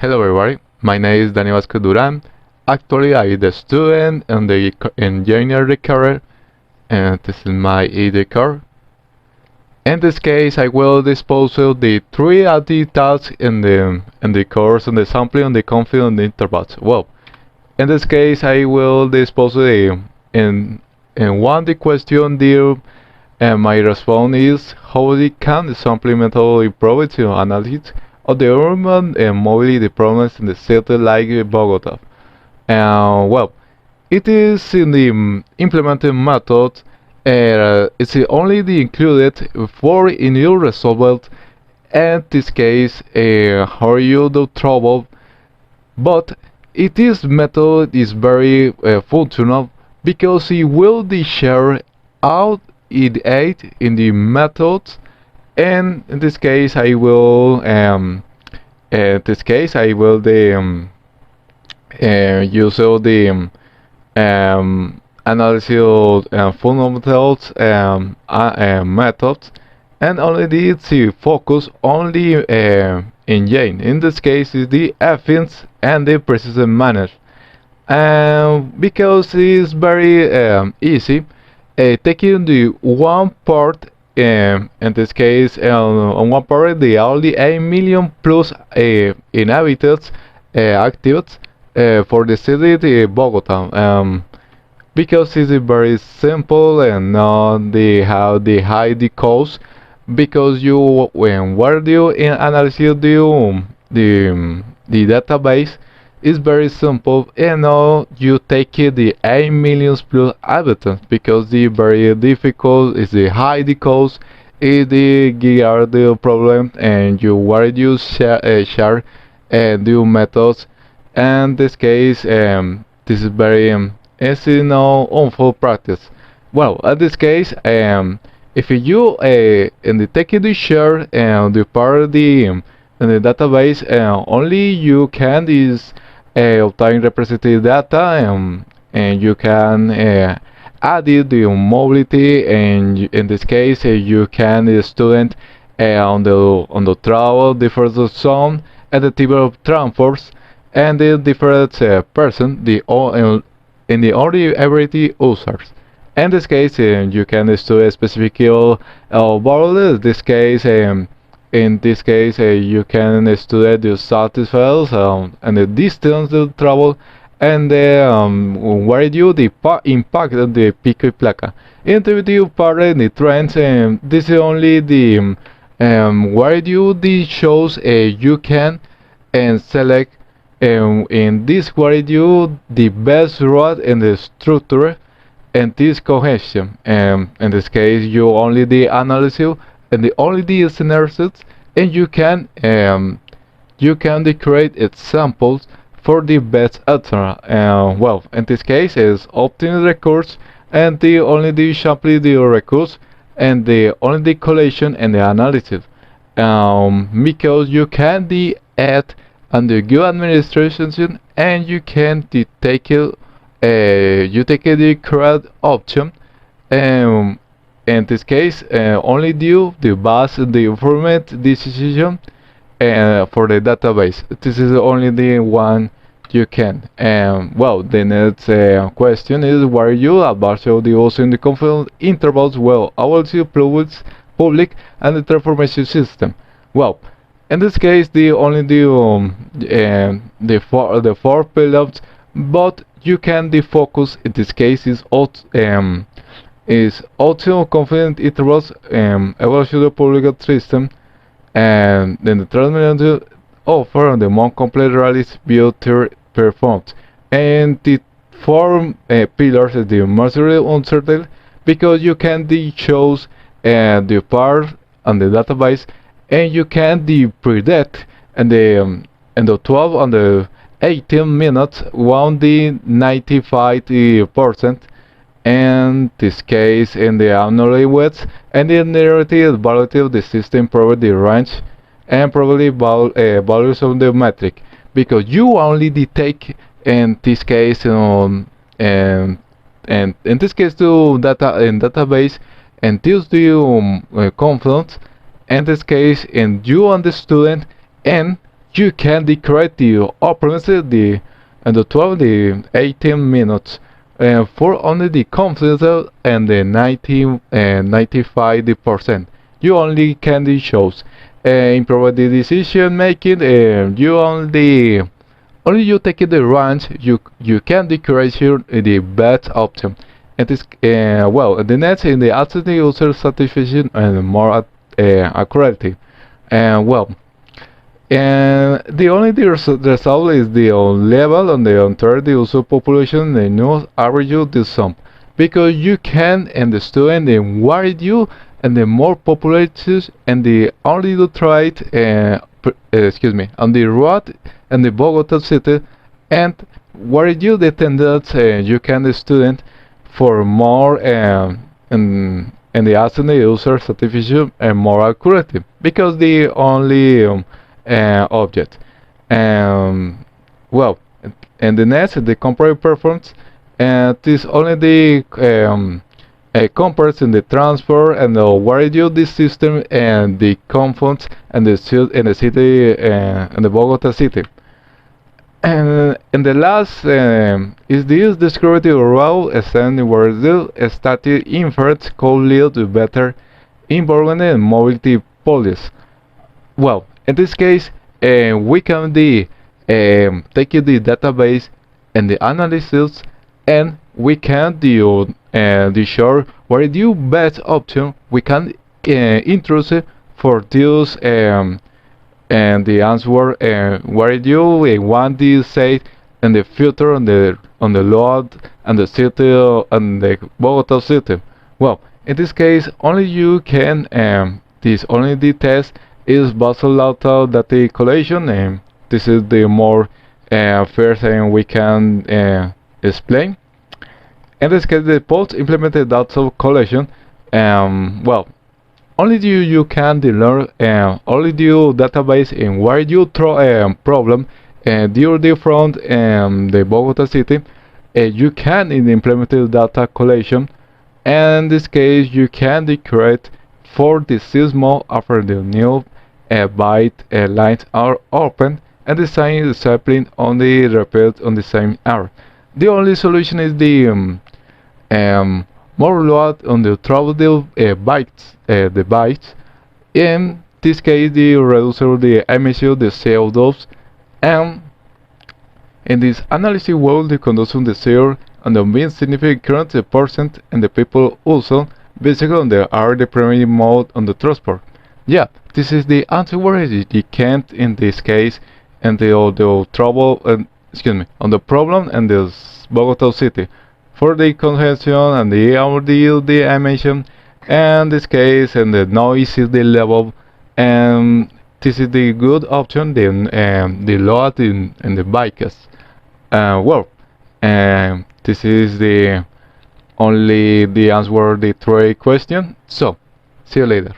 Hello everybody, my name is Dani Vasquez Duran. Actually, I am the student in the engineering career, and this is my ID card. In this case, I will dispose of the three ID tasks in the course, and the sampling, and the config, and the intervals. Well, in this case, I will dispose of in one the question there, and my response is how can the sampling method improve its analysis of the urban and mobility problems in the city like Bogota. Well, it is in the implemented method. It's only the included for in your resolved. In this case, how you do trouble, but it is method is very functional because it will be share out it aid in the methods, and in this case I will the use all the analysis fundamentals methods, and only this to focus only engine. In this case, is the efficiency and the precision management. Because it's very easy, taking the one part, in this case, on one part, the only 8 million plus inhabitants active for the city of Bogota. Because it's very simple and not the how the high the cost, because you when where do you analyze the database is very simple, and now you take it the 8 millions plus inhabitants, because the very difficult is the high the cost is the gear the problem, and you where you share new methods. And this case, this is very it's no unfair practice. Well, in this case, if you in the take the share and the part of the in the database, only you can is obtain representative data, and you can add it the mobility, and in this case, you can the student on the travel different zone and the type of transports, and the different person the in the only everyday users. In this case, you can do a specific variable. In this case, you can study the status files, and the distance to travel, and where you the impact of the pico y placa. In the video part, the trends, this is only the where you the shows you can and select in this where you the best route in the structure and this cohesion. In this case, you only the analysis and the only the scenarios, and you can create examples for the best answer. Well, in this case, is obtain recurse, and the only the simply the recurse, and the only the collation and the analysis. Because you can the add under good administration, and you can take it, you take the correct option. um, in this case, only do the base the informed decision for the database. This is only the one you can. Well, the next question is where you about the use in the confidence intervals. Well, I will see public and the transformation system. Well, in this case, the four pillars, but you can defocus. In this case, is also confident intervals, evaluation of public system, and then the transmission offer the more complete rallies built performed. And the four pillars is the most uncertain, because you can choose the part on the database, and you can predict and the 12 and the 18 minutes around the 95%. And this case in the annual weights and the narrative value of the system provide the range and probably values of the metric, because you only detect in this case and in this case to data in database, and this do confluence in this case, and you and the student, and you can decorate the opponents and the 12 the 18 minutes for only the confidence and the 90 and 95%. You only can do shows improve the decision making. You only you take the range. You can decorate the best option. It is well the next in the asset user satisfaction and more accuracy. And well, and the only result is the level on the entire the user population the new average the sum because you can and the student and worried you and the more populated and the only to try it excuse me on the road and the Bogota city and worried you the attendance you can the student for more and the asset the user satisfaction and more accurate because the only object. Um, well, and the next, the comparative performance, and this only the comparison, the transfer, and the where you this system and the confounds and the city and the Bogota city. And the last is this descriptive raw extending where the static inference could lead to better environment and mobility policies. Well, in this case, we can take the database and the analysis, and we can do the sure what is the best option we can introduce for this and the answer where you want this say and the filter on the load and the city and the Bogota city. Well, in this case, only you can this only the test is basal data data collation, and this is the more first thing we can explain. In this case, the post-implemented data collection, well, only you can learn only the database and where you throw a problem the front the Bogota city, you can in the implemented data collection. And in this case, you can create for the sysmol after the new byte lines are open and the same discipline only repeat on the same error. The only solution is the more load on the trouble bytes, the bytes. In this case, the reducer the emission the CO2 and in this analysis will the conduction the zero and the mean significant current the percent and the people also basically on the are the primary mode on the transport. Yeah, this is the answer where you can't in this case and the trouble excuse me on the problem and the Bogota city for the congestion and the ordeal the emission and this case and the noise is the level and this is the good option then the load in the bikes well this is the only the answer the three question so see you later.